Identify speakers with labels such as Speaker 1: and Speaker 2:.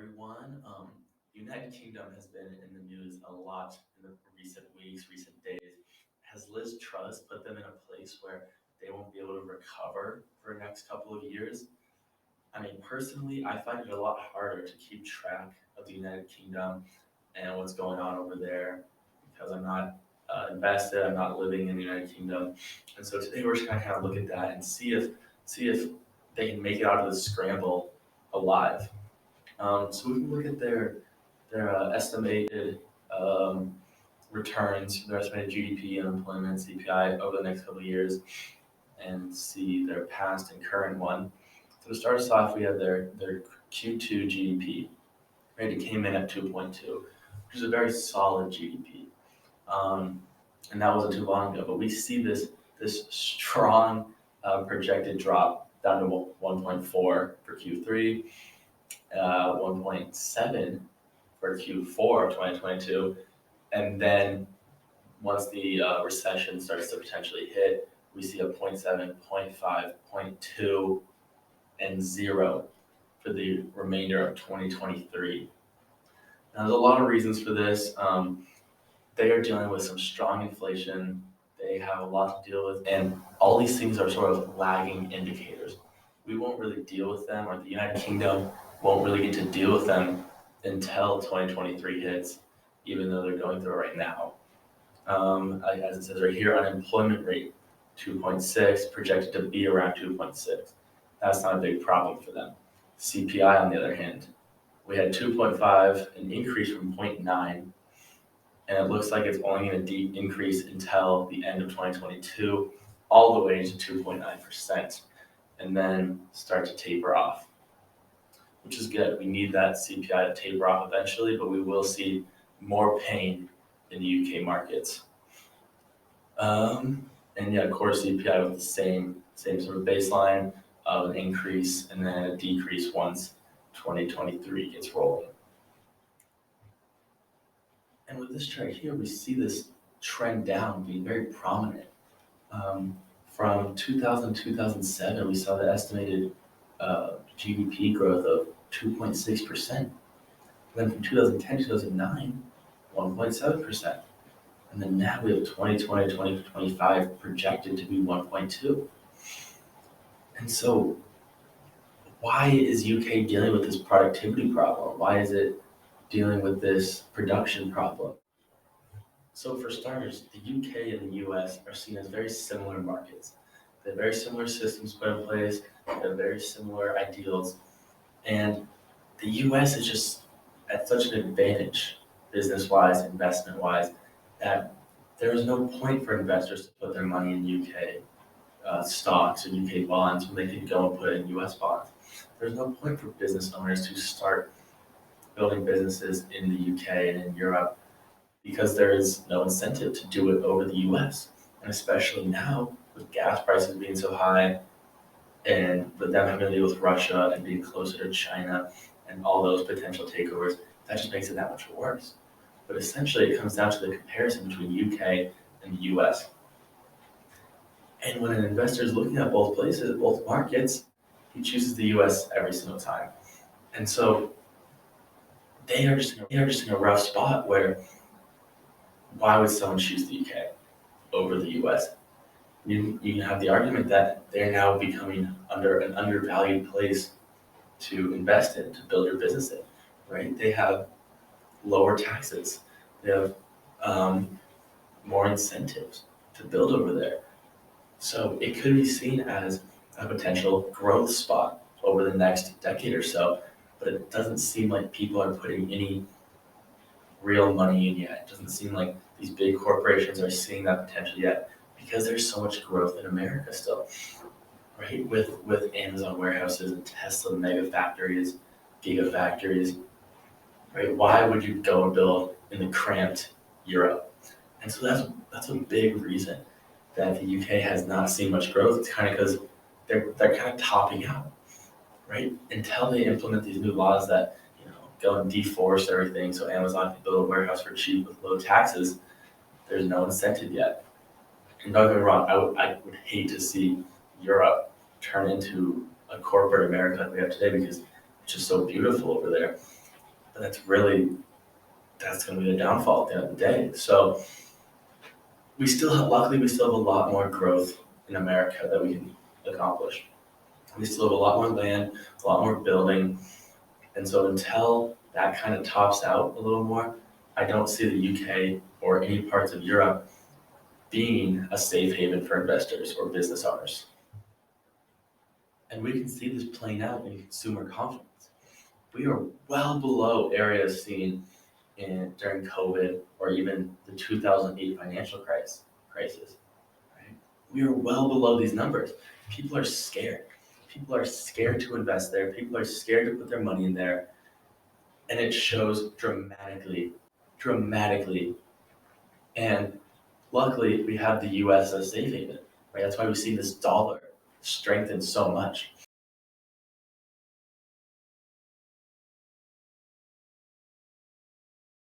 Speaker 1: everyone. The United Kingdom has been in the news a lot in the recent weeks, recent days. Has Liz Truss put them in a place where they won't be able to recover for the next couple of years? I mean, personally, I find it a lot harder to keep track of the United Kingdom and what's going on over there because I'm not invested. I'm not living in the United Kingdom, and so today we're just gonna kind of look at that and see if they can make it out of the scramble alive. So we can look at their estimated um, returns, their estimated GDP, unemployment, CPI over the next couple of years, and see their past and current one. So to start us off, we have their Q2 GDP. Right, it came in at 2.2, which is a very solid GDP, um, and that wasn't too long ago. But we see this strong projected drop down to 1.4 for Q3, 1.7 for Q4 of 2022, and then once the recession starts to potentially hit, we see a zero point 0.7, zero point 0.5, zero point 0.2, and 0 for the remainder of 2023. Now, there's a lot of reasons for this. They are dealing with some strong inflation. They have a lot to deal with, and all these things are sort of lagging indicators. We won't really deal with them, or the United Kingdom won't really get to deal with them until 2023 hits, even though they're going through it right now. As it says right here, unemployment rate 2.6, projected to be around 2.6. That's not a big problem for them. CPI, on the other hand, we had 2.5, an increase from 0.9, and it looks like it's only going to increase until the end of 2022, all the way to 2.9%, and then start to taper off, which is good. We need that CPI to taper off eventually, but we will see more pain in the UK markets. And yeah, core CPI with the same sort of baseline of an increase and then a decrease once 2023 gets rolling. And with this chart here, we see this trend down being very prominent. From 2000 to 2007, we saw the estimated GDP growth of 2.6%. Then from 2010 to 2009, 1.7%. And then now we have 2020, 2025 projected to be 1.2. And so why is UK dealing with this productivity problem? Why is it dealing with this production problem? So for starters, the UK and the US are seen as very similar markets. They have very similar systems put in place, they have very similar ideals, and the US is just at such an advantage, business-wise, investment-wise, that there is no point for investors to put their money in UK stocks or UK bonds when they could go and put it in US bonds. There's no point for business owners to start building businesses in the UK and in Europe because there is no incentive to do it over the US. And especially now with gas prices being so high and with them having to deal with Russia and being closer to China and all those potential takeovers, that just makes it that much worse. But essentially it comes down to the comparison between UK and the US. And when an investor is looking at both places, both markets, he chooses the US every single time. And so they are just in a rough spot where why would someone choose the UK over the US? You can have the argument that they're now becoming an undervalued place to invest in, to build your business in, right? They have lower taxes. They have more incentives to build over there. So it could be seen as a potential growth spot over the next decade or so, but it doesn't seem like people are putting any real money in yet. It doesn't seem like these big corporations are seeing that potential yet because there's so much growth in America still, right? With Amazon warehouses and Tesla mega factories, gigafactories, right? Why would you go and build in the cramped Europe? And so that's a big reason that the UK has not seen much growth. It's kind of because they're kind of topping out, right? Until they implement these new laws that go and deforest everything so Amazon can build a warehouse for cheap with low taxes, there's no incentive yet. And don't get me wrong, I would hate to see Europe turn into a corporate America like we have today because it's just so beautiful over there. But that's going to be the downfall at the end of the day. So luckily, we still have a lot more growth in America that we can accomplish. We still have a lot more land, a lot more building. And so until that kind of tops out a little more, I don't see the UK or any parts of Europe being a safe haven for investors or business owners. And we can see this playing out in consumer confidence. We are well below areas seen during COVID or even the 2008 financial crisis. Right? We are well below these numbers. People are scared. People are scared to invest there. People are scared to put their money in there. And it shows dramatically. And luckily, we have the US as a safe haven, right? That's why we've seen this dollar strengthen so much.